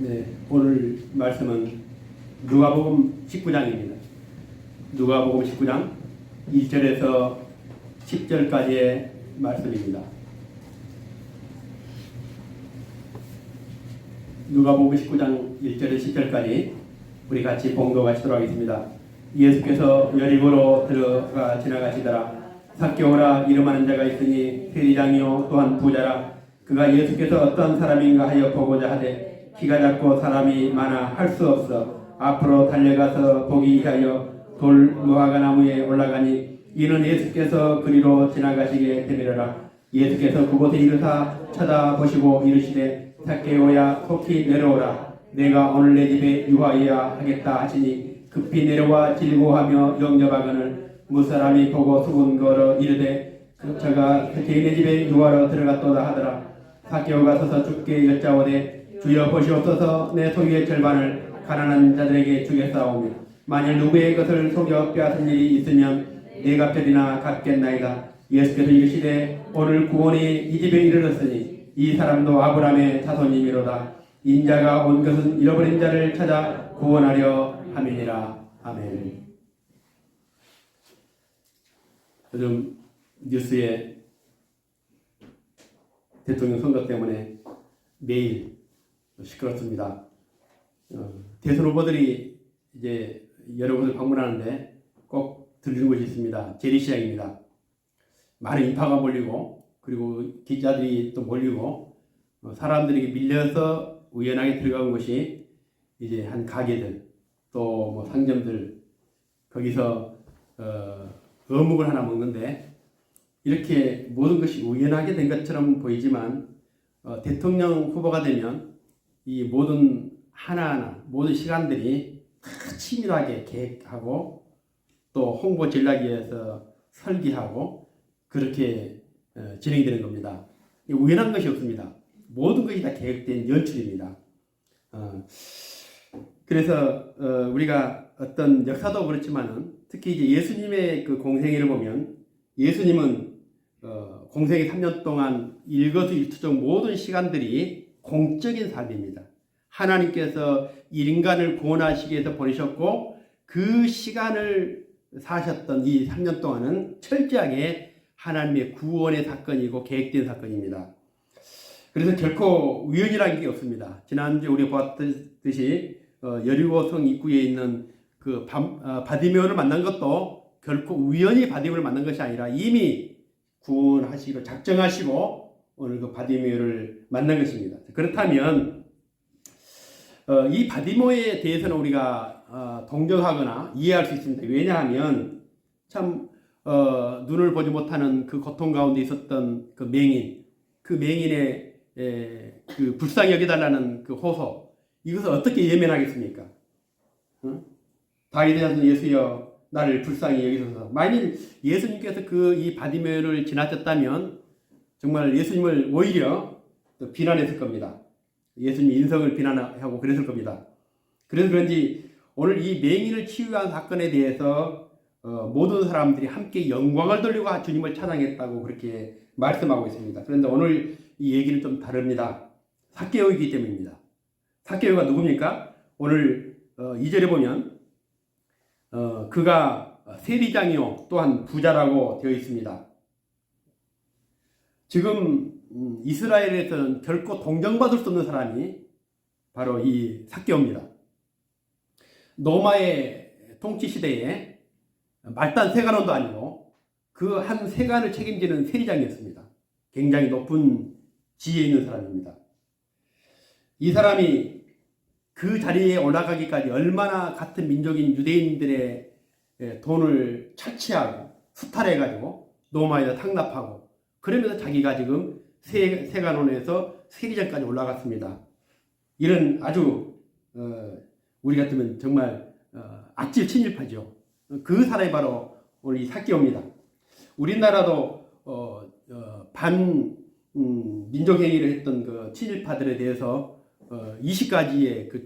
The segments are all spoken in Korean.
네, 오늘 말씀은 누가복음 19장입니다. 누가복음 19장 1절에서 10절까지의 말씀입니다. 누가복음 19장 1절에서 10절까지 우리 같이 봉독하시도록 하겠습니다. 예수께서 여리고로 들어가 지나가시더라. 삭개오라 이름하는 자가 있으니 세리장이요 또한 부자라. 그가 예수께서 어떤 사람인가 하여 보고자 하되 키가 작고 사람이 많아 할 수 없어 앞으로 달려가서 보기 위하여 돌 무화과 나무에 올라가니 이는 예수께서 그리로 지나가시게 되밀어라. 예수께서 그곳에 이르사 쳐다보시고 이르시되 삭개오야 속히 내려오라. 내가 오늘 내 집에 유하여야 하겠다 하시니 급히 내려와 질고하며 영접하거늘 무사람이 보고 수군거려 이르되 저가 개인의 집에 유하러 들어갔도다 하더라. 삭개오가 서서 주께 여짜오되 주여 보시옵소서. 내 소유의 절반을 가난한 자들에게 주겠사오며 만일 누구의 것을 속여 빼앗은 일이 있으면 네 값절이나 갚겠나이다. 예수께서 이르시되 오늘 구원이 이 집에 이르렀으니 이 사람도 아브라함의 자손이미로다. 인자가 온 것은 잃어버린 자를 찾아 구원하려 함이니라. 아멘. 요즘 뉴스에 대통령 선거 때문에 매일 시끄럽습니다. 대선 후보들이 이제 여러 곳을 방문하는데 꼭 들리는 곳이 있습니다. 재래시장입니다. 많은 인파가 몰리고 그리고 기자들이 또 몰리고 사람들이 밀려서 우연하게 들어간 곳이 이제 한 가게들 또 뭐 상점들 거기서 어묵을 하나 먹는데 이렇게 모든 것이 우연하게 된 것처럼 보이지만 대통령 후보가 되면 이 모든 하나하나 모든 시간들이 다 치밀하게 계획하고 또 홍보 전략에 의해서 설계하고 그렇게 진행이 되는 겁니다. 우연한 것이 없습니다. 모든 것이 다 계획된 연출입니다. 그래서 우리가 어떤 역사도 그렇지만은 특히 이제 예수님의 그 공생애를 보면 예수님은 공생애 3년 동안 일거수일투족 모든 시간들이 공적인 삶입니다. 하나님께서 인간을 구원하시기 위해서 보내셨고 그 시간을 사셨던 이 3년 동안은 철저하게 하나님의 구원의 사건이고 계획된 사건입니다. 그래서 결코 우연이라는 게 없습니다. 지난주에 우리 보았듯이 여리고성 입구에 있는 그 바디메오를 만난 것도 결코 우연히 바디메오를 만난 것이 아니라 이미 구원하시기로 작정하시고 오늘 그 바디메오를 만난 것입니다. 그렇다면 이 바디메오에 대해서는 우리가 동정하거나 이해할 수 있습니다. 왜냐하면 참 눈을 보지 못하는 그 고통 가운데 있었던 그 맹인, 그 맹인의 그 불쌍히 여겨달라는 그 호소, 이것을 어떻게 예면하겠습니까? 다윗의 자손 예수여 나를 불쌍히 여기소서. 만일 예수님께서 그 이 바디메오를 지나쳤다면 정말 예수님을 오히려 비난했을 겁니다. 예수님 인성을 비난하고 그랬을 겁니다. 그래서 그런지 오늘 이 맹인을 치유한 사건에 대해서 모든 사람들이 함께 영광을 돌리고 주님을 찬양했다고 그렇게 말씀하고 있습니다. 그런데 오늘 이 얘기는 좀 다릅니다. 삭개오이기 때문입니다. 삭개오가 누굽니까? 오늘 2절에 보면 그가 세리장이요 또한 부자라고 되어 있습니다. 지금 이스라엘에서는 결코 동정받을 수 없는 사람이 바로 이 삭개오입니다. 로마의 통치 시대에 말단 세관원도 아니고 그 한 세관을 책임지는 세리장이었습니다. 굉장히 높은 지위에 있는 사람입니다. 이 사람이 그 자리에 올라가기까지 얼마나 같은 민족인 유대인들의 돈을 착취하고 수탈해가지고 로마에다 상납하고 그러면서 자기가 지금 세관원에서 세리장까지 올라갔습니다. 이런 아주 우리 같으면 정말 악질 친일파죠. 그 사람이 바로 오늘 이 삭개오입니다. 우리나라도 민족행위를 했던 그 친일파들에 대해서 20가지의 그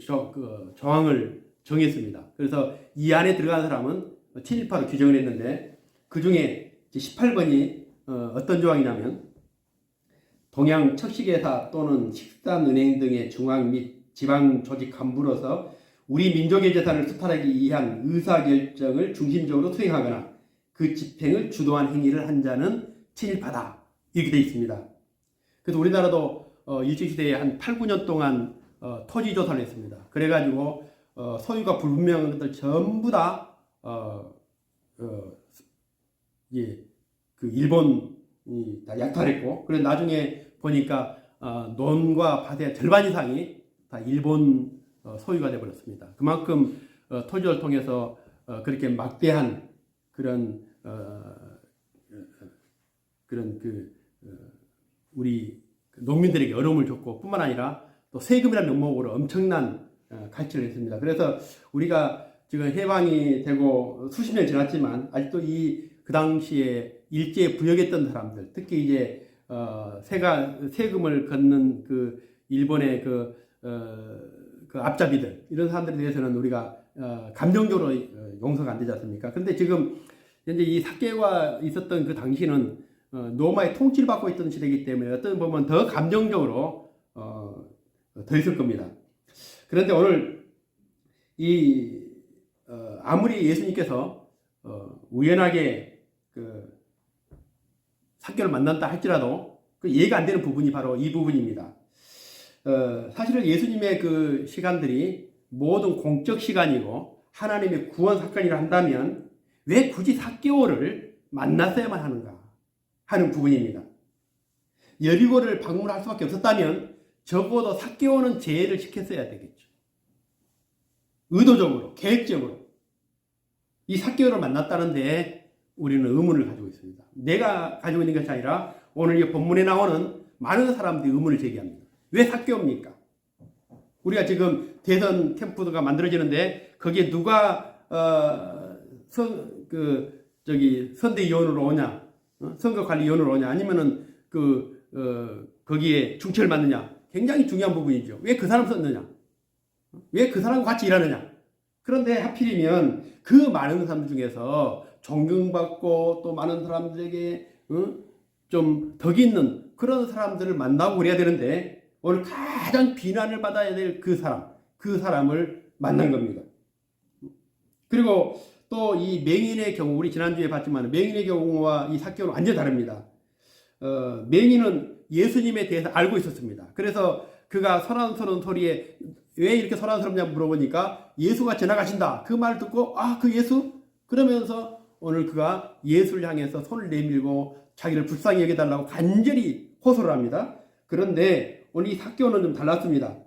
조항을 정했습니다. 그래서 이 안에 들어간 사람은 친일파로 규정을 했는데 그 중에 18번이 어떤 조항이냐면 동양 척식회사 또는 식산은행 등의 중앙 및 지방 조직 간부로서 우리 민족의 재산을 수탈하기 위한 의사결정을 중심적으로 수행하거나 그 집행을 주도한 행위를 한 자는 친일파다. 이렇게 되어 있습니다. 그래서 우리나라도 일제시대에 한 8, 9년 동안 토지조사를 했습니다. 그래가지고 소유가 불분명한 것들 전부 다 그 일본이 다 약탈했고, 그래서 나중에 보니까 논과 밭의 절반 이상이 다 일본 소유가 되어버렸습니다. 그만큼 토지를 통해서 그렇게 막대한 그런 우리 농민들에게 어려움을 줬고, 뿐만 아니라 또 세금이라는 명목으로 엄청난 갈취를 했습니다. 그래서 우리가 지금 해방이 되고 수십 년 지났지만 아직도 그 당시에 일제에 부역했던 사람들, 특히 이제 세금을 걷는 그 일본의 그 앞잡이들, 이런 사람들에 대해서는 우리가 감정적으로 용서가 안 되지 않습니까? 그런데 지금 현재 이 사케가 있었던 그 당시는 로마의 통치를 받고 있던 시대이기 때문에 어떤 보면 더 감정적으로 더 있을 겁니다. 그런데 오늘 아무리 예수님께서 우연하게 그 사케를 만난다 할지라도 그 이해가 안 되는 부분이 바로 이 부분입니다. 사실은 예수님의 그 시간들이 모든 공적 시간이고 하나님의 구원 사건이라 한다면 왜 굳이 사케오를 만났어야만 하는가 하는 부분입니다. 여리고를 방문할 수밖에 없었다면 적어도 사케오는 제의를 시켰어야 되겠죠. 의도적으로, 계획적으로. 이 사케오를 만났다는데 우리는 의문을 가지고 있습니다. 내가 가지고 있는 것이 아니라 오늘 이 본문에 나오는 많은 사람들이 의문을 제기합니다. 왜 사케오입니까? 우리가 지금 대선 캠프가 만들어지는데 거기에 누가 선대위원으로 오냐, 선거관리위원으로 오냐, 아니면은 거기에 중철을 맡느냐, 굉장히 중요한 부분이죠. 왜 그 사람 썼느냐, 왜 그 사람과 같이 일하느냐. 그런데 하필이면 그 많은 사람들 중에서 존경받고 또 많은 사람들에게 좀 덕이 있는 그런 사람들을 만나고 그래야 되는데 오늘 가장 비난을 받아야 될 그 사람을 만난 겁니다. 그리고 또 이 맹인의 경우, 우리 지난주에 봤지만 맹인의 경우와 이 사케오는 완전히 다릅니다. 맹인은 예수님에 대해서 알고 있었습니다. 그래서 그가 소란스러운 소리에 왜 이렇게 소란스럽냐 물어보니까 예수가 지나가신다. 그 말을 듣고 그 예수? 그러면서 오늘 그가 예수를 향해서 손을 내밀고 자기를 불쌍히 여겨달라고 간절히 호소를 합니다. 그런데 오늘 이 사케오는 좀 달랐습니다.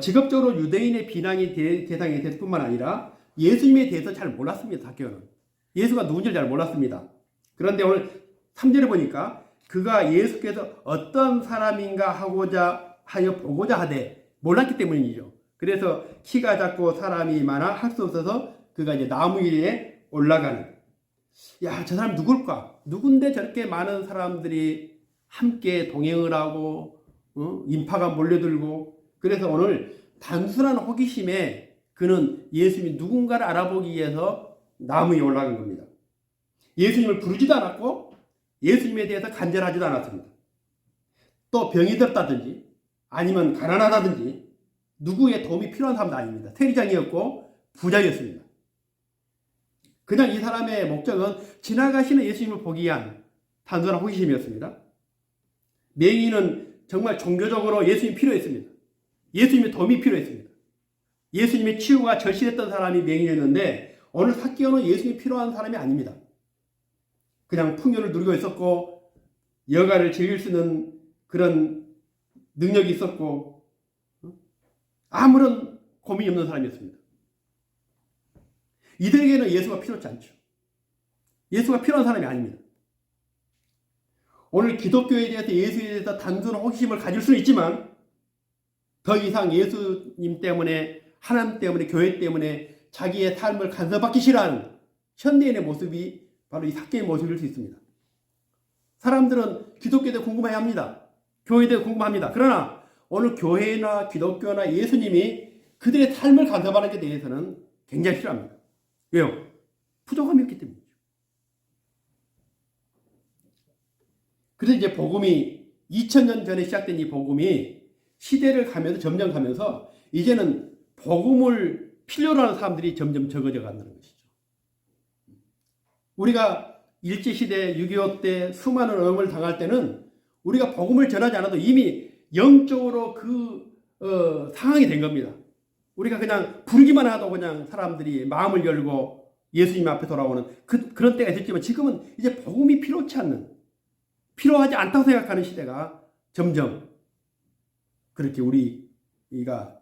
직업적으로 유대인의 비난이 대상이 됐을 뿐만 아니라 예수님에 대해서 잘 몰랐습니다. 사케오는. 예수가 누군지를 잘 몰랐습니다. 그런데 오늘 3절에 보니까 그가 예수께서 어떤 사람인가 하여 보고자 하되 몰랐기 때문이죠. 그래서 키가 작고 사람이 많아 할 수 없어서 그가 이제 나무 위에 올라가는. 저 사람 누굴까? 누군데 저렇게 많은 사람들이 함께 동행을 하고 인파가 몰려들고. 그래서 오늘 단순한 호기심에 그는 예수님이 누군가를 알아보기 위해서 나무 위에 올라간 겁니다. 예수님을 부르지도 않았고 예수님에 대해서 간절하지도 않았습니다. 또 병이 들었다든지 아니면 가난하다든지 누구의 도움이 필요한 사람도 아닙니다. 세리장이었고 부자였습니다. 그냥 이 사람의 목적은 지나가시는 예수님을 보기 위한 단순한 호기심이었습니다. 맹인은 정말 종교적으로 예수님이 필요했습니다. 예수님의 도움이 필요했습니다. 예수님의 치유가 절실했던 사람이 맹인이었는데 오늘 사케오는 예수님이 필요한 사람이 아닙니다. 그냥 풍요를 누리고 있었고 여가를 즐길 수 있는 그런 능력이 있었고 아무런 고민이 없는 사람이었습니다. 이들에게는 예수가 필요치 않죠. 예수가 필요한 사람이 아닙니다. 오늘 기독교에 대해서 예수에 대해서 단순한 호기심을 가질 수는 있지만 더 이상 예수님 때문에, 하나님 때문에, 교회 때문에 자기의 삶을 간섭받기 싫어하는 현대인의 모습이 바로 이 사케의 모습일 수 있습니다. 사람들은 기독교에 대해 궁금해합니다. 교회에 대해 궁금합니다. 그러나 오늘 교회나 기독교나 예수님이 그들의 삶을 간섭하는 데 대해서는 굉장히 싫어합니다. 왜요? 부족함이 없기 때문이죠. 그래서 이제 복음이 2000년 전에 시작된 이 복음이 시대를 가면서 점점 가면서 이제는 복음을 필요로 하는 사람들이 점점 적어져 간다는 것이죠. 우리가 일제시대 6.25 때 수많은 어려움을 당할 때는 우리가 복음을 전하지 않아도 이미 영적으로 상황이 된 겁니다. 우리가 그냥 부르기만 하도 그냥 사람들이 마음을 열고 예수님 앞에 돌아오는 그런 때가 있었지만 지금은 이제 복음이 필요하지 않다고 생각하는 시대가 점점 그렇게 우리가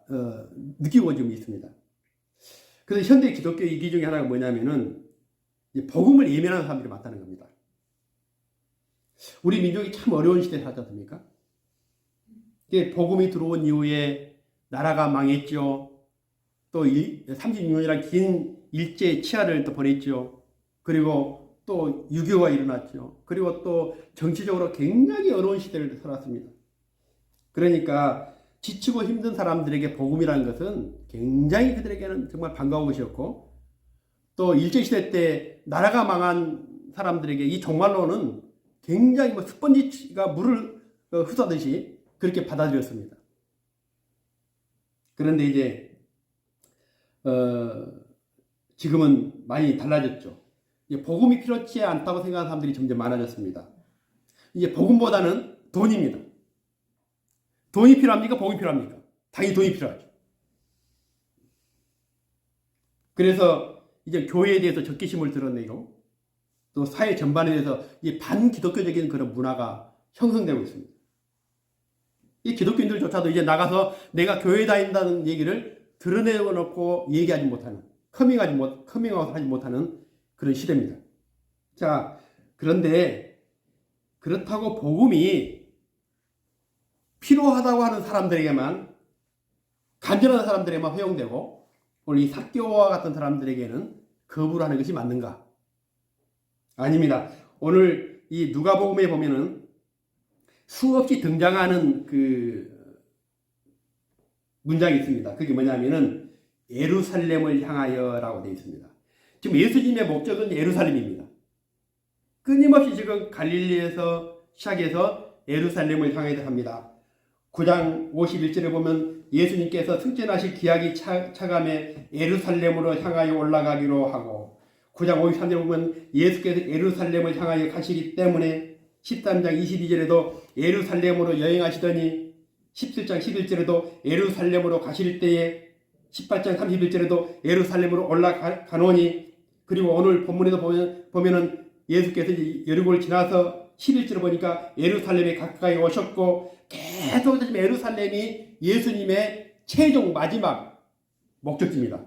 느끼고 좀 있습니다. 그래서 현대 기독교 이기 중에 하나가 뭐냐면은 복음을 예민한 사람들이 많다는 겁니다. 우리 민족이 참 어려운 시대에 살지 않습니까? 복음이 들어온 이후에 나라가 망했죠. 또 36년이라는 긴 일제 치하를 또 보냈죠. 그리고 또 6.25가 일어났죠. 그리고 또 정치적으로 굉장히 어려운 시대를 살았습니다. 그러니까 지치고 힘든 사람들에게 복음이라는 것은 굉장히 그들에게는 정말 반가운 것이었고, 또 일제시대 때 나라가 망한 사람들에게 이 종말론은 굉장히 스펀지가 물을 흡수하듯이 그렇게 받아들였습니다. 그런데 이제 지금은 많이 달라졌죠. 이제 복음이 필요치 않다고 생각하는 사람들이 점점 많아졌습니다. 이제 복음보다는 돈입니다. 돈이 필요합니까? 복음이 필요합니까? 당연히 돈이 필요하죠. 그래서 이제 교회에 대해서 적개심을 드러내고 또 사회 전반에 대해서 이 반기독교적인 그런 문화가 형성되고 있습니다. 이 기독교인들조차도 이제 나가서 내가 교회 다닌다는 얘기를 드러내놓고 얘기하지 못하는, 커밍아웃 하지 못하는 그런 시대입니다. 자, 그런데 그렇다고 복음이 필요하다고 하는 사람들에게만, 간절한 사람들에게만 허용되고 오늘 이 삭개오와 같은 사람들에게는 거부를 하는 것이 맞는가? 아닙니다. 오늘 이 누가복음에 보면은 수없이 등장하는 그 문장이 있습니다. 그게 뭐냐면은 예루살렘을 향하여라고 되어 있습니다. 지금 예수님의 목적은 예루살렘입니다. 끊임없이 지금 갈릴리에서 시작해서 예루살렘을 향해서 합니다. 9장 51절에 보면 예수님께서 승천하실 기약이 차감해 예루살렘으로 향하여 올라가기로 하고, 9장 53절에 보면 예수께서 예루살렘을 향하여 가시기 때문에 13장 22절에도 예루살렘으로 여행하시더니 17장 11절에도 예루살렘으로 가실 때에 18장 31절에도 예루살렘으로 올라가노니, 그리고 오늘 본문에도 보면은 예수께서 여리고를 지나서 11절을 보니까 예루살렘에 가까이 오셨고, 계속 지금 예루살렘이 예수님의 최종 마지막 목적지입니다.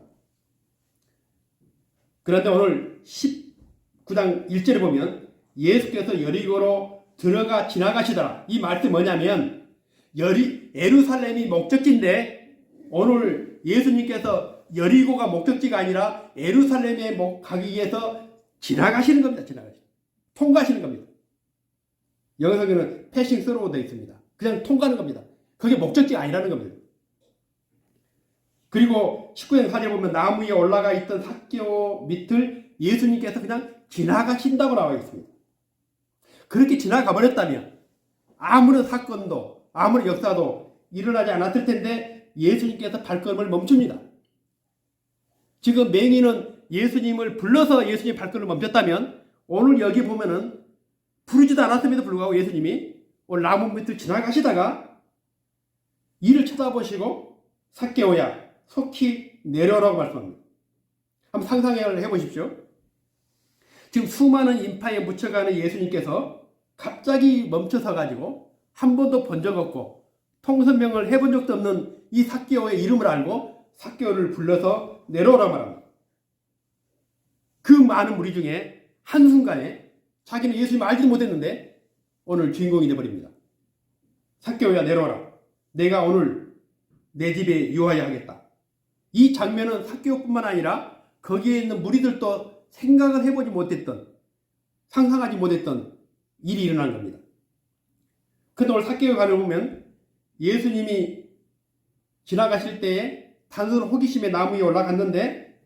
그런데 오늘 19장 1절에 보면 예수께서 여리고로 들어가 지나가시더라. 이 말씀이 뭐냐면 예루살렘이 목적지인데 오늘 예수님께서 여리고가 목적지가 아니라 예루살렘에 가기 위해서 지나가시는 겁니다. 통과하시는 겁니다. 영어성에는 패싱 스로우 되어 있습니다. 그냥 통과하는 겁니다. 그게 목적지가 아니라는 겁니다. 그리고 19장 4절에 보면 나무 위에 올라가 있던 삭개오 밑을 예수님께서 그냥 지나가신다고 나와 있습니다. 그렇게 지나가 버렸다면 아무런 사건도 아무런 역사도 일어나지 않았을 텐데 예수님께서 발걸음을 멈춥니다. 지금 맹인은 예수님을 불러서 예수님 발걸음을 멈췄다면 오늘 여기 보면은 부르지도 않았음에도 불구하고 예수님이 오늘 나무 밑을 지나가시다가 이를 쳐다보시고 삭개오야 속히 내려오라고 말씀합니다. 한번 상상을 해보십시오. 지금 수많은 인파에 묻혀가는 예수님께서 갑자기 멈춰서 가지고 한 번도 본 적 없고 통선명을 해본 적도 없는 이 삭개오의 이름을 알고 삭개오를 불러서 내려오라고 말합니다. 그 많은 무리 중에 한순간에 자기는 예수님을 알지도 못했는데 오늘 주인공이 되어버립니다. 삭개오야 내려오라. 내가 오늘 내 집에 유하여 하겠다. 이 장면은 삭개오뿐만 아니라 거기에 있는 무리들도 생각을 해보지 못했던, 상상하지 못했던 일이 일어난 겁니다. 그런데 오늘 삭개오관을 보면 예수님이 지나가실 때에 단순한 호기심에 나무 위에 올라갔는데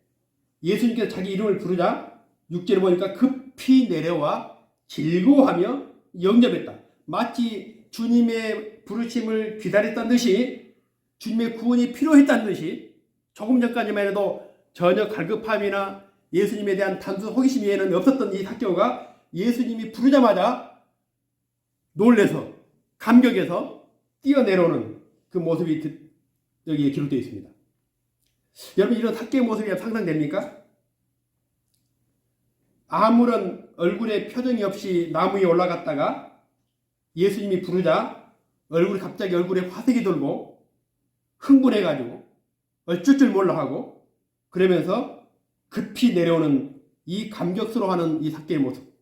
예수님께서 자기 이름을 부르자 6절에 보니까 급히 내려와 즐거워하며 영접했다. 마치 주님의 부르심을 기다렸다는 듯이 주님의 구원이 필요했다는 듯이 조금 전까지만 해도 전혀 갈급함이나 예수님에 대한 단순 호기심 외에는 없었던 이 삭개오가 예수님이 부르자마자 놀래서 감격해서 뛰어내려오는 그 모습이 여기에 기록되어 있습니다. 여러분, 이런 삭개오 모습이 상상됩니까? 아무런 얼굴에 표정이 없이 나무 위에 올라갔다가 예수님이 부르자 갑자기 얼굴에 화색이 돌고 흥분해가지고 어쩔 줄 몰라 하고 그러면서 급히 내려오는 이 감격스러워하는 이 삭개오의 모습.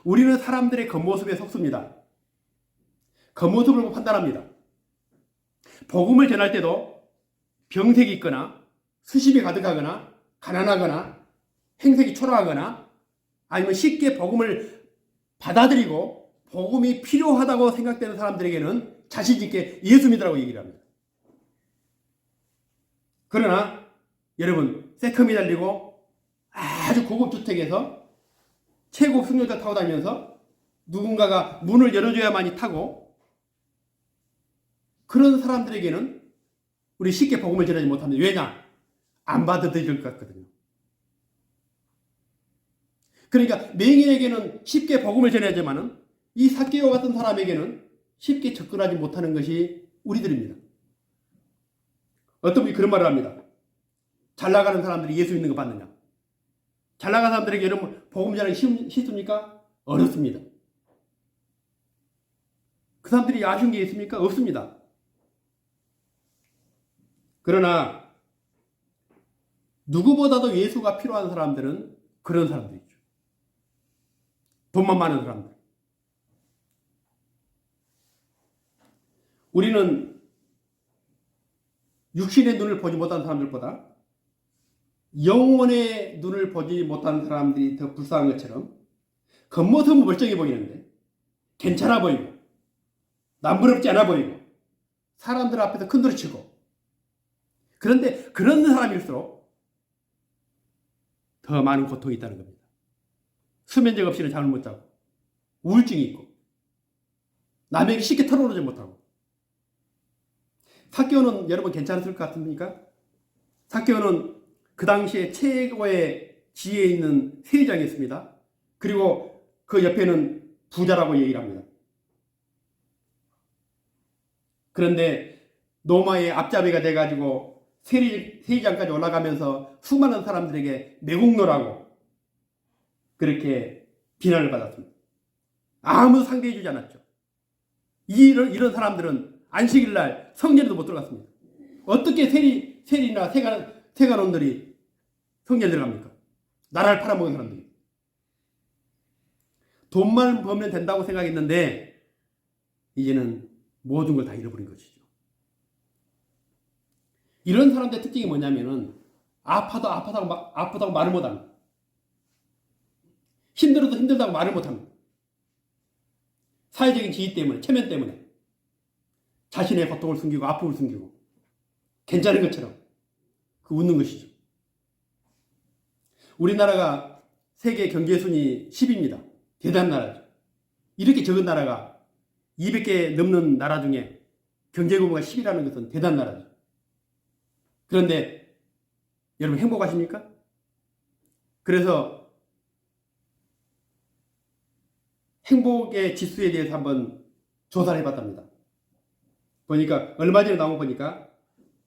우리는 사람들의 겉모습에 속습니다. 겉모습을 보고 판단합니다. 복음을 전할 때도 병색이 있거나 수심이 가득하거나 가난하거나 행색이 초라하거나 아니면 쉽게 복음을 받아들이고 복음이 필요하다고 생각되는 사람들에게는 자신 있게 예수 믿으라고 얘기를 합니다. 그러나 여러분, 새컴이 달리고 아주 고급 주택에서 최고 승용차 타고 다니면서 누군가가 문을 열어줘야만이 타고 그런 사람들에게는 우리 쉽게 복음을 전하지 못합니다. 왜냐? 안 받아들일 것 같거든요. 그러니까 맹인에게는 쉽게 복음을 전해야지만은 이 삭개오 같은 사람에게는 쉽게 접근하지 못하는 것이 우리들입니다. 어떤 분이 그런 말을 합니다. 잘 나가는 사람들이 예수 믿는 거 받느냐? 잘 나가는 사람들에게 여러분 복음 전하기 쉽습니까? 어렵습니다. 그 사람들이 아쉬운 게 있습니까? 없습니다. 그러나 누구보다도 예수가 필요한 사람들은 그런 사람들이죠. 돈만 많은 사람들. 우리는 육신의 눈을 보지 못한 사람들보다 영혼의 눈을 보지 못한 사람들이 더 불쌍한 것처럼 겉모습은 멀쩡해 보이는데 괜찮아 보이고 남부럽지 않아 보이고 사람들 앞에서 큰소리치고 그런데 그런 사람일수록 더 많은 고통이 있다는 겁니다. 수면제 없이는 잠을 못 자고 우울증이 있고 남에게 쉽게 털어놓지 못하고. 삭개오는 여러분 괜찮았을 것 같습니까? 삭개오는 그 당시에 최고의 지위에 있는 세리장이었습니다. 그리고 그 옆에는 부자라고 얘기를 합니다. 그런데 노마의 앞잡이가 돼가지고 세리장까지 올라가면서 수많은 사람들에게 매국노라고 그렇게 비난을 받았습니다. 아무도 상대해주지 않았죠. 이런 사람들은 안식일날 성전에도 못 들어갔습니다. 어떻게 세리나 세간원들이 성전에 들어갑니까? 나라를 팔아먹은 사람들이. 돈만 벌면 된다고 생각했는데 이제는 모든 걸 다 잃어버린 것이죠. 이런 사람들의 특징이 뭐냐면은 아프다고 말을 못합니다. 힘들어도 힘들다고 말을 못합니다. 사회적인 지위 때문에, 체면 때문에 자신의 고통을 숨기고 아픔을 숨기고 괜찮은 것처럼 웃는 것이죠. 우리나라가 세계 경제순위 10입니다. 대단한 나라죠. 이렇게 적은 나라가 200개 넘는 나라 중에 경제규모가 10이라는 것은 대단한 나라죠. 그런데 여러분 행복하십니까? 그래서 행복의 지수에 대해서 한번 조사를 해봤답니다. 보니까 얼마 전에 나온 거 보니까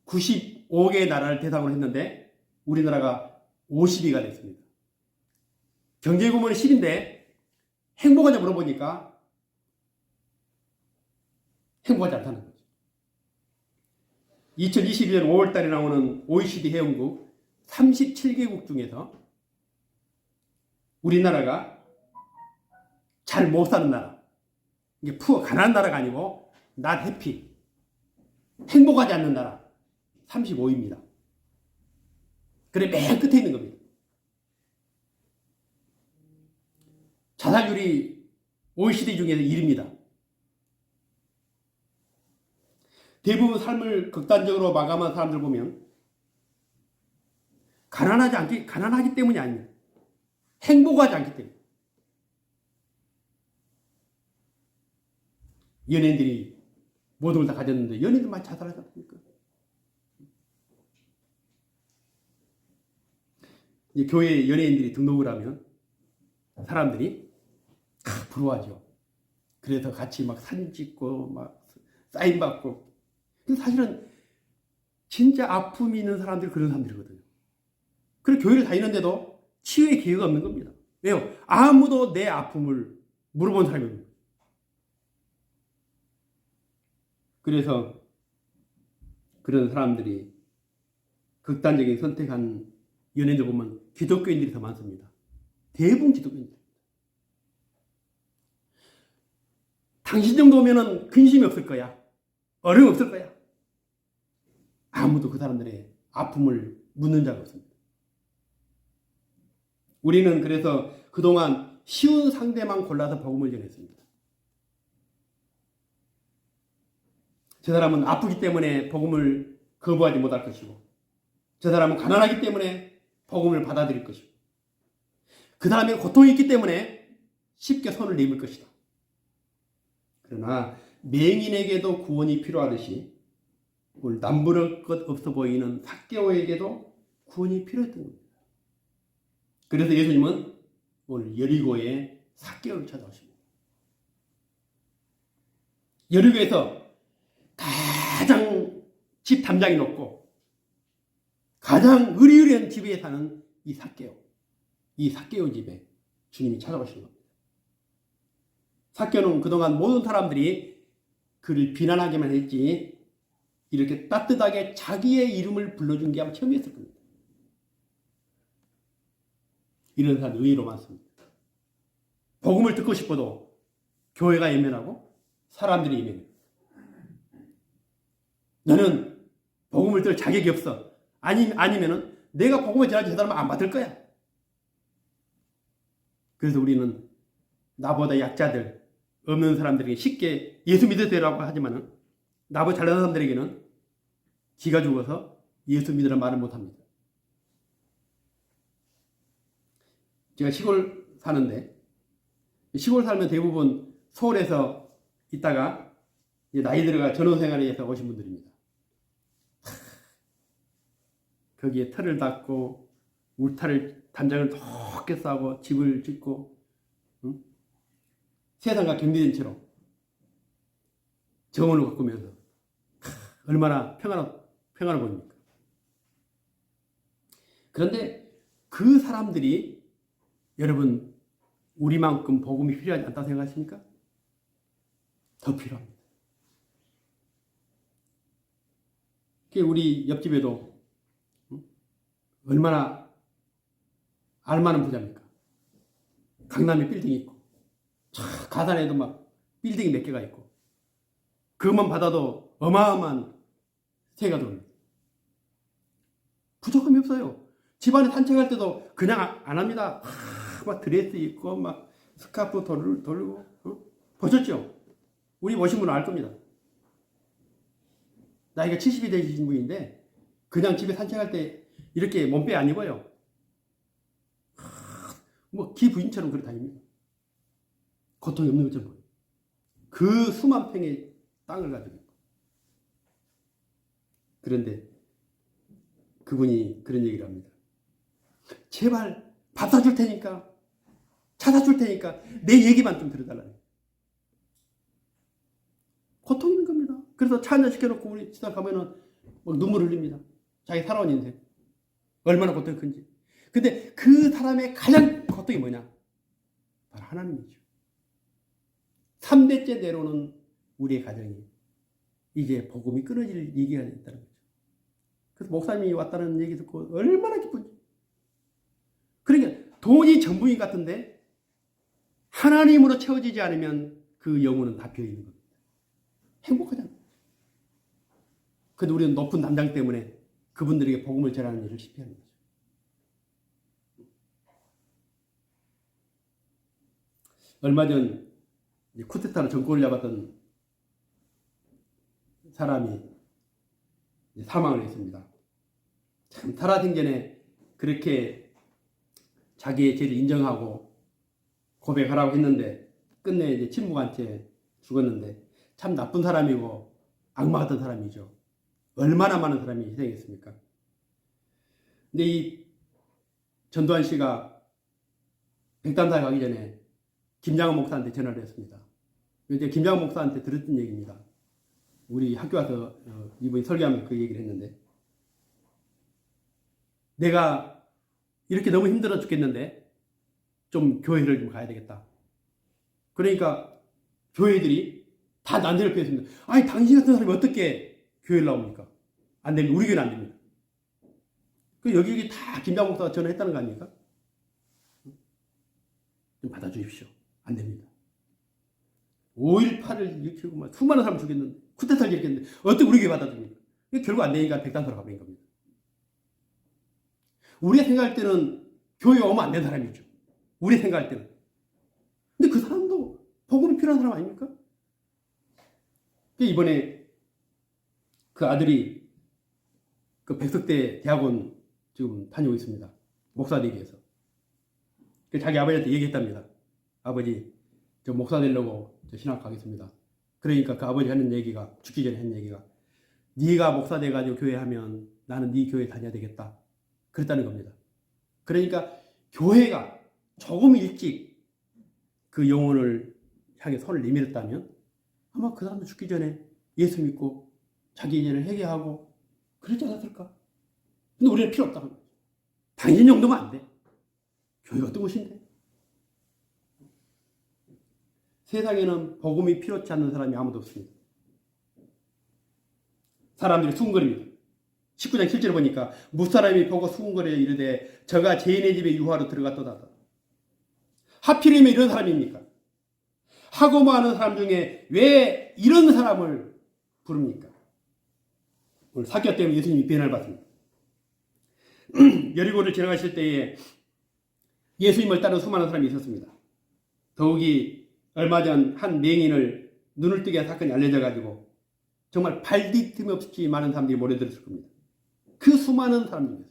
95개의 나라를 대상으로 했는데 우리나라가 50위가 됐습니다. 경제규모는 10인데 행복하냐 물어보니까 행복하지 않다는 거죠. 2022년 5월달에 나오는 OECD 회원국 37개국 중에서 우리나라가 잘 못 사는 나라, 이게 가난한 나라가 아니고 not happy, 행복하지 않는 나라 35위입니다. 그래 맨 끝에 있는 겁니다. 자살률이 OECD 중에서 1위입니다. 대부분 삶을 극단적으로 마감한 사람들 보면 가난하기 때문이 아닙니다. 행복하지 않기 때문에. 연예인들이 모든 걸 다 가졌는데 연예인들 많이 자살하지 않습니까? 교회 연예인들이 등록을 하면 사람들이 부러워하죠. 그래서 같이 막 사진 찍고 막 사인 받고. 근데 사실은 진짜 아픔이 있는 사람들이 그런 사람들이거든요. 그리고 교회를 다니는데도 치유의 기회가 없는 겁니다. 왜요? 아무도 내 아픔을 물어본 사람이 없는 거예요. 그래서 그런 사람들이 극단적인 선택한 연예인들 보면 기독교인들이 더 많습니다. 대부분 기독교인들. 당신 정도면은 근심이 없을 거야. 어려움 없을 거야. 아무도 그 사람들의 아픔을 묻는 자가 없습니다. 우리는 그래서 그동안 쉬운 상대만 골라서 복음을 전했습니다. 저 사람은 아프기 때문에 복음을 거부하지 못할 것이고, 저 사람은 가난하기 때문에 복음을 받아들일 것이고, 그 사람이 고통이 있기 때문에 쉽게 손을 내밀 것이다. 그러나 맹인에게도 구원이 필요하듯이 오늘 남부를 것 없어 보이는 삭개오에게도 구원이 필요했던 겁니다. 그래서 예수님은 오늘 여리고에 삭개오를 찾아오십니다. 여리고에서 가장 집 담장이 높고 가장 의리의리한 집에 사는 이 삭개오 집에 주님이 찾아오신 겁니다. 삭개오는 그동안 모든 사람들이 그를 비난하기만 했지 이렇게 따뜻하게 자기의 이름을 불러준 게 아마 처음이었을 겁니다. 이런 사람이 의외로 많습니다. 복음을 듣고 싶어도 교회가 예민하고 사람들이 예민해요. 너는 복음을 들 자격이 없어. 아니면은 내가 복음을 전하지 저 사람은 안 받을 거야. 그래서 우리는 나보다 약자들, 없는 사람들에게 쉽게 예수 믿으세요라고 하지만은 나보다 잘난 사람들에게는 기가 죽어서 예수 믿으라는 말을 못합니다. 제가 시골 사는데 시골 살면 대부분 서울에서 있다가 이제 나이 들어가 전원생활에서 오신 분들입니다. 거기에 터를 닦고 울타리를 담장을 높게 쌓고 집을 짓고 세상과 격리된 채로 정원을 가꾸면서 얼마나 평안해 보입니까? 그런데 그 사람들이 여러분 우리만큼 복음이 필요하지 않다고 생각하십니까? 더 필요합니다. 우리 옆집에도 얼마나 알만한 부자입니까? 강남에 빌딩이 있고 가산에도 막 빌딩이 몇 개가 있고 그것만 받아도 어마어마한 세가 들어옵니다. 부족함이 없어요. 집안에 산책할 때도 그냥 안 합니다. 막 드레스 입고 막 스카프 돌고 보셨죠? 우리 보신 분은 알 겁니다. 나이가 70이 되신 분인데 그냥 집에 산책할 때 이렇게 몸빼 안 입어요. 뭐 기부인처럼 그렇게 다닙니다. 고통이 없는 것처럼 보여요. 그 수만 평의 땅을 가지고 있고. 그런데 그분이 그런 얘기를 합니다. 제발 밥 사줄 테니까 차 사줄 테니까 내 얘기만 좀 들어달라는. 고통 있는 겁니다. 그래서 차 한잔 시켜놓고 우리 시장 가면은 막 눈물 흘립니다. 자기 살아온 인생 얼마나 고통이 큰지. 근데 그 사람의 가장 고통이 뭐냐? 바로 하나님이죠. 3대째 내려오는 우리의 가정이 이제 복음이 끊어질 얘기가 있다는 거죠. 그래서 목사님이 왔다는 얘기 듣고 얼마나 기쁜지. 그러니까 돈이 전부인 것 같은데 하나님으로 채워지지 않으면 그 영혼은 다 비어있는 겁니다. 행복하잖아요. 그런데 우리는 높은 담장 때문에 그분들에게 복음을 전하는 일을 실패하는 거죠. 얼마 전 쿠데타로 정권을 잡았던 사람이 사망을 했습니다. 참 살아생전에 그렇게 자기의 죄를 인정하고 고백하라고 했는데 끝내 이제 침묵한 채 죽었는데 참 나쁜 사람이고 악마 같은 사람이죠. 얼마나 많은 사람이 희생했습니까? 근데 이 전두환 씨가 백담사에 가기 전에 김장원 목사한테 전화를 했습니다. 이제 김장원 목사한테 들었던 얘기입니다. 우리 학교 와서 이분이 설교하면서 그 얘기를 했는데, 내가 이렇게 너무 힘들어 죽겠는데 좀 교회를 좀 가야 되겠다. 그러니까 교회들이 다 난리를 피웠습니다. 아니, 당신 같은 사람이 어떻게 교회를 나옵니까? 안 됩니다. 우리 교회는 안 됩니다. 그 여기 다 김장원 목사가 전화했다는 거 아닙니까? 좀 받아주십시오. 안 됩니다. 5.18을 일으키고 막 수많은 사람 죽였는데, 쿠데타를 일으켰는데 어떻게 우리 교회 받아줍니까? 결국 안 되니까 백단소로 가버린 겁니다. 우리가 생각할 때는 교회 오면 안 되는 사람이죠. 우리 생각할 때는. 근데 그 사람도 복음이 필요한 사람 아닙니까? 이번에 그 아들이 그 백석대 대학원 지금 다니고 있습니다. 목사 되기 위해서. 자기 아버지한테 얘기했답니다. 아버지, 저 목사 되려고 저 신학 가겠습니다. 그러니까 그 아버지 하는 얘기가, 죽기 전에 하는 얘기가, 네가 목사 돼가지고 교회 하면 나는 네 교회 다녀야 되겠다. 그랬다는 겁니다. 그러니까 교회가 조금 일찍 그 영혼을 향해 손을 내밀었다면 아마 그 사람도 죽기 전에 예수 믿고 자기 인연을 회개하고 그러지 않았을까? 근데 우리는 필요 없다는 거죠. 당신 정도면 안 돼. 교회가 어떤 곳인데? 세상에는 복음이 필요치 않는 사람이 아무도 없습니다. 사람들이 수군거립니다. 19장 7절에 보니까 무사람이 보고 수군거려 이르되 저가 죄인의 집에 유화로 들어갔도다. 하필이면 이런 사람입니까? 하고 많은 사람 중에 왜 이런 사람을 부릅니까? 오늘 사교 때문에 예수님이 변화를 받습니다. 여리고를 지나가실 때에 예수님을 따른 수많은 사람이 있었습니다. 더욱이 얼마 전 한 맹인을 눈을 뜨게 한 사건이 알려져 가지고 정말 발디틈 없이 많은 사람들이 몰려들었을 겁니다. 그 수많은 사람 중에서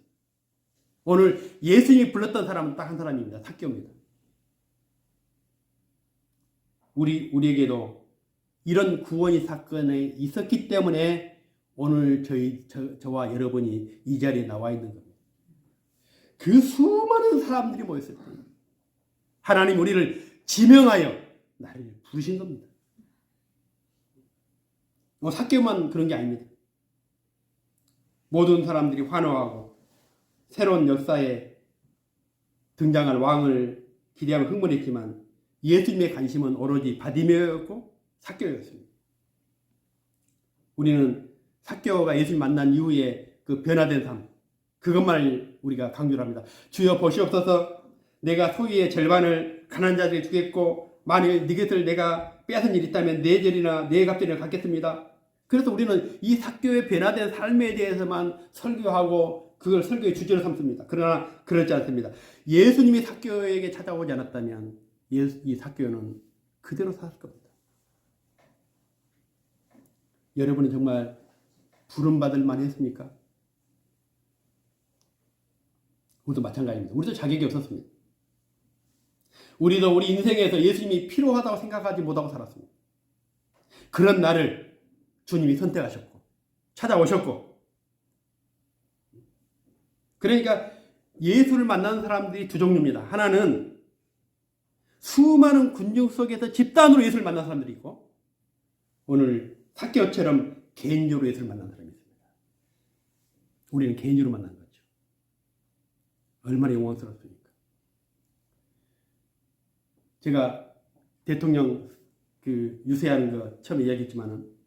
오늘 예수님이 불렀던 사람은 딱 한 사람입니다. 삭개오입니다. 우리에게도 이런 구원의 사건이 있었기 때문에 오늘 저와 여러분이 이 자리에 나와 있는 겁니다. 그 수많은 사람들이 모였을 때 하나님 우리를 지명하여 나를 부르신 겁니다. 삭개오만 그런 게 아닙니다. 모든 사람들이 환호하고 새로운 역사에 등장할 왕을 기대하며 흥분했지만 예수님의 관심은 오로지 바디메오였고 삭개오였습니다. 우리는 삭개오가 예수님 만난 이후에 그 변화된 삶, 그것만 우리가 강조를 합니다. 주여 보시옵소서, 내가 소유의 절반을 가난한 자들에게 주겠고 만일 네 것을 내가 빼앗은 일이 있다면 네 절이나 네 갑절이나 갖겠습니다. 그래서 우리는 이 삭개오의 변화된 삶에 대해서만 설교하고 그걸 설교의 주제로 삼습니다. 그러나 그렇지 않습니다. 예수님이 삭개오에게 찾아오지 않았다면 이 삭개오는 그대로 살 겁니다. 여러분은 정말 부름받을 만했습니까? 우리도 마찬가지입니다. 우리도 자격이 없었습니다. 우리도 우리 인생에서 예수님이 필요하다고 생각하지 못하고 살았습니다. 그런 나를 주님이 선택하셨고 찾아오셨고, 그러니까 예수를 만나는 사람들이 두 종류입니다. 하나는 수많은 군중 속에서 집단으로 예수를 만난 사람들이 있고, 오늘 삭개오처럼 개인적으로 예수를 만난 사람이 있습니다. 우리는 개인적으로 만난 거죠. 얼마나 영광스럽습니까? 제가 대통령 유세하는 거 처음에 이야기했지만은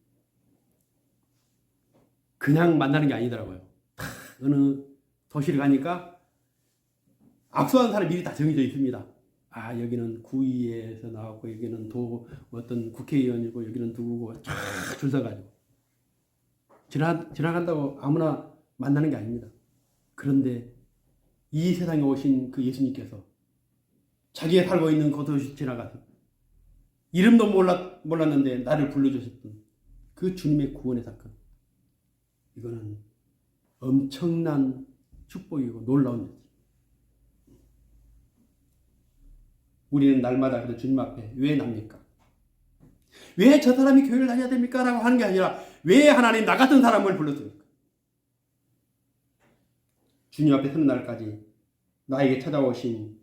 그냥 만나는 게 아니더라고요. 어느 도시를 가니까 악수하는 사람이 미리 다 정해져 있습니다. 아, 여기는 구의회에서 나왔고, 여기는 어떤 국회의원이고, 여기는 누구고, 쫙 줄 서가지고. 지나간다고 아무나 만나는 게 아닙니다. 그런데 이 세상에 오신 그 예수님께서 자기가 살고 있는 곳을 지나가서 이름도 몰랐는데 나를 불러주셨던 그 주님의 구원의 사건. 이거는 엄청난 축복이고 놀라운 일이죠. 우리는 날마다 그래도 주님 앞에 왜 납니까? 왜 저 사람이 교회를 다녀야 됩니까? 라고 하는 게 아니라 왜 하나님 나 같은 사람을 불렀습니까? 주님 앞에 서는 날까지 나에게 찾아오신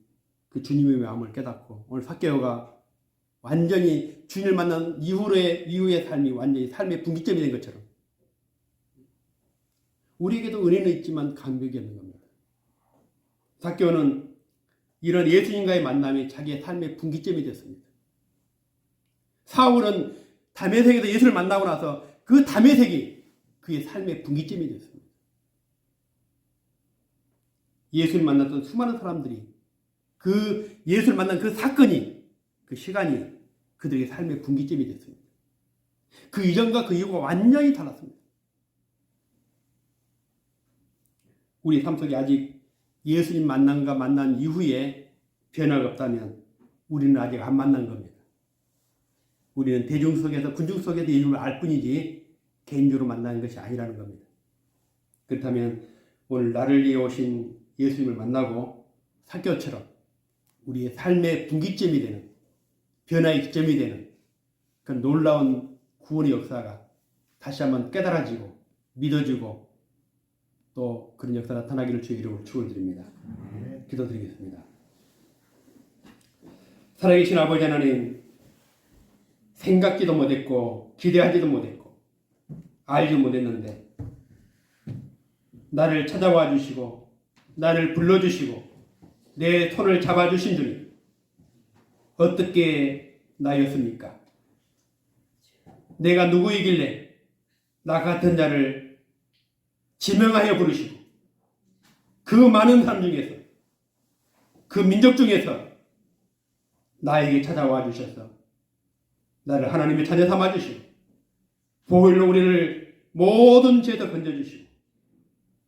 그 주님의 마음을 깨닫고 오늘 삭개오가 완전히 주님을 만난 이후의 삶이 완전히 삶의 분기점이 된 것처럼 우리에게도 은혜는 있지만 간격이 없는 겁니다. 삭개오는 이런 예수님과의 만남이 자기의 삶의 분기점이 됐습니다. 사울은 다메섹에서 예수를 만나고 나서 그 다메섹이 그의 삶의 분기점이 됐습니다. 예수를 만났던 수많은 사람들이 그 예수를 만난 그 사건이 그 시간이 그들의 삶의 분기점이 됐습니다. 그 이전과 그 이후가 완전히 달랐습니다. 우리 삶 속에 아직 예수님 만난 이후에 변화가 없다면 우리는 아직 안 만난 겁니다. 우리는 대중 속에서 군중 속에서 예수를 알 뿐이지 개인적으로 만나는 것이 아니라는 겁니다. 그렇다면 오늘 나를 위해 오신 예수님을 만나고 삭개오처럼 우리의 삶의 분기점이 되는 변화의 기점이 되는 그 놀라운 구원의 역사가 다시 한번 깨달아지고 믿어지고 또 그런 역사가 나타나기를 주의 이름으로 축원드립니다. 기도드리겠습니다. 살아계신 아버지 하나님, 생각지도 못했고 기대하지도 못했고 알지 못했는데 나를 찾아와 주시고 나를 불러주시고 내 손을 잡아주신 주님, 어떻게 나였습니까? 내가 누구이길래 나 같은 자를 지명하여 부르시고 그 많은 사람 중에서 그 민족 중에서 나에게 찾아와 주셔서 나를 하나님의 자녀 삼아 주시고 보혈로 우리를 모든 죄에서 건져주시고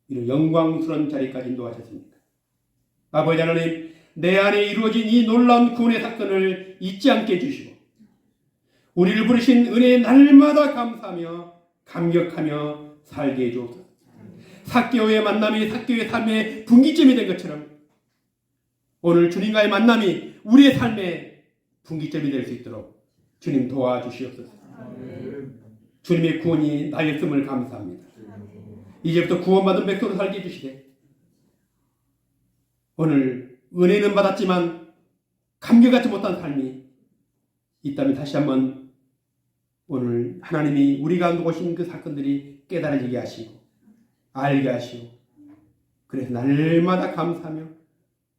이런 영광스러운 자리까지 인도하셨습니까? 아버지 하나님, 내 안에 이루어진 이 놀라운 구원의 사건을 잊지 않게 해주시고 우리를 부르신 은혜에 날마다 감사하며 감격하며 살게 해주옵소서. 삭개오의 만남이 삭개오의 삶의 분기점이 된 것처럼 오늘 주님과의 만남이 우리의 삶의 분기점이 될 수 있도록 주님 도와주시옵소서. 주님의 구원이 나였음을 감사합니다. 이제부터 구원받은 백성으로 살게 해주시되 오늘 은혜는 받았지만 감격하지 못한 삶이 있다면 다시 한번 오늘 하나님이 우리가 누구신 그 사건들이 깨달아지게 하시고 알게 하시고 그래서 날마다 감사하며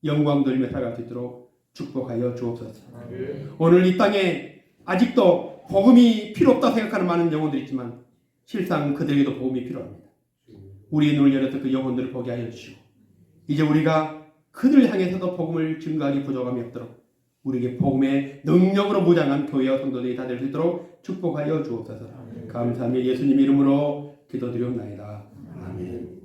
영광 돌리며 살아갈 수 있도록 축복하여 주옵소서. 오늘 이 땅에 아직도 복음이 필요 없다 생각하는 많은 영혼들이 있지만 실상 그들에게도 복음이 필요합니다. 우리의 눈을 열어서 그 영혼들을 보게 하여 주시고 이제 우리가 그들을 향해서도 복음을 증거하기 부족함이 없도록 우리에게 복음의 능력으로 무장한 교회와 성도들이 다 될 수 있도록 축복하여 주옵소서. 감사하며 예수님 이름으로 기도드리옵나이다. 아멘.